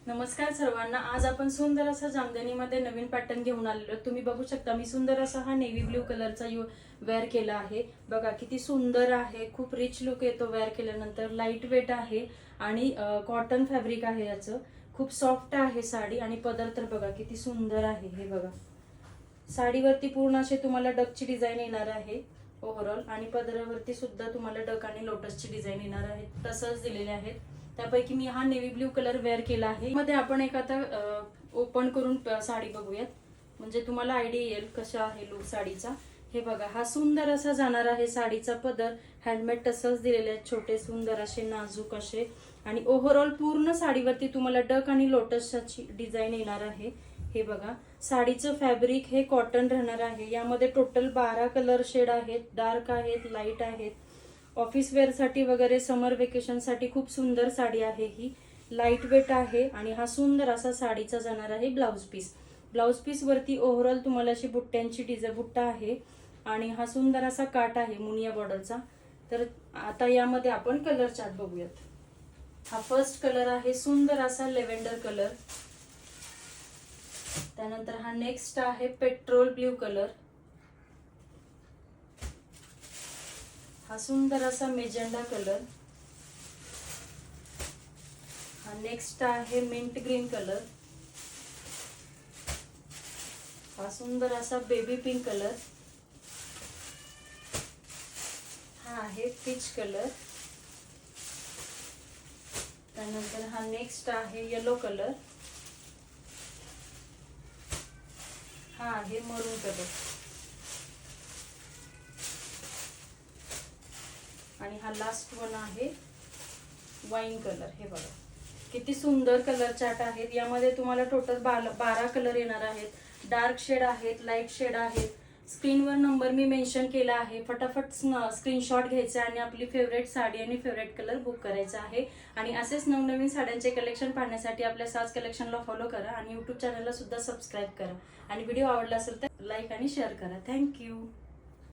नमस्कार सर्वांना। आज आपण सुंदर असा जामदानीमध्ये नवीन पॅटर्न घेऊन आलेलो। तुम्ही बघू शकता मी सुंदर असा हा नेव्ही ब्ल्यू कलरचा वेअर केला आहे। बघा किती सुंदर आहे, खूप रिच लुक येतो वेअर केल्यानंतर। लाईट वेट आहे आणि कॉटन फॅब्रिक आहे याचं। खूप सॉफ्ट आहे साडी आणि पदर तर बघा किती सुंदर आहे। हे बघा साडीवरती पूर्ण असे तुम्हाला डकची डिझाईन येणार आहे ओव्हरऑल, आणि पदरावरती सुद्धा तुम्हाला डक आणि लोटसची डिझाईन येणार आहे। टसल्स दिलेले आहेत, त्यापैकी मी हा नेव्ही ब्ल्यू कलर वेअर केला आहे। मध्ये आपण एक आता ओपन करून साडी बघूयात, म्हणजे तुम्हाला आयडिया येईल कशा आहे लुक साडीचा। हे बघा हा सुंदर असा जाणार आहे साडीचा पदर। हँडमेड टसल्स दिलेले आहेत छोटे सुंदर असे नाजूक असे, आणि ओव्हरऑल पूर्ण साडीवरती तुम्हाला डक आणि लोटसची डिझाईन येणार आहे। हे बघा साडीचं फॅब्रिक हे कॉटन राहणार आहे। यामध्ये टोटल 12 कलर शेड आहेत, डार्क आहेत, लाईट आहेत। ऑफिस वेअर साठी वगैरे समर वेकेशन साठी खूप सुंदर साडी आहे ही। लाईट वेट आहे आणि हा सुंदर असा साडीचा जाणार आहे ब्लाउज पीस। ब्लाउज पीस वरती ओव्हरऑल तुम्हाला अशी बुट्ट्यांची डिझाईन बुट्टा आहे आणि हा सुंदर असा काट आहे मुनिया बॉर्डरचा। तर आता यामध्ये आपण कलर चार्ट बघूयात। हा फर्स्ट कलर आहे सुंदर असा लेव्हेंडर कलर। त्यानंतर हा नेक्स्ट आहे पेट्रोल ब्ल्यू कलर। हा सुंदर असा मेजेंडा कलर। हा नेक्स्ट आहे मिंट ग्रीन कलर। हा सुंदर असा बेबी पिंक कलर। हा आहे पीच कलर। त्यानंतर हा नेक्स्ट आहे येलो कलर। हा आहे मरून कलर, आणि हा लास्ट वन आहे वाईन कलर। हे बघा किती सुंदर कलर चार्ट आहेत। यामध्ये तुम्हाला टोटल 12 कलर येणार आहेत। डार्क शेड आहेत, लाईट शेड आहेत। स्क्रीनवर नंबर मी मेन्शन केला आहे, फटाफट स्क्रीनशॉट घ्यायचा आणि आपली फेवरेट साडी आणि फेवरेट कलर बुक करायचा आहे। आणि असेच नवनवीन साड्यांचे कलेक्शन पाहण्यासाठी आपल्या साज कलेक्शनला फॉलो करा आणि यूट्यूब चॅनलला सुद्धा सबस्क्राईब करा। आणि व्हिडिओ आवडला असेल तर लाईक आणि शेअर करा। थँक्यू।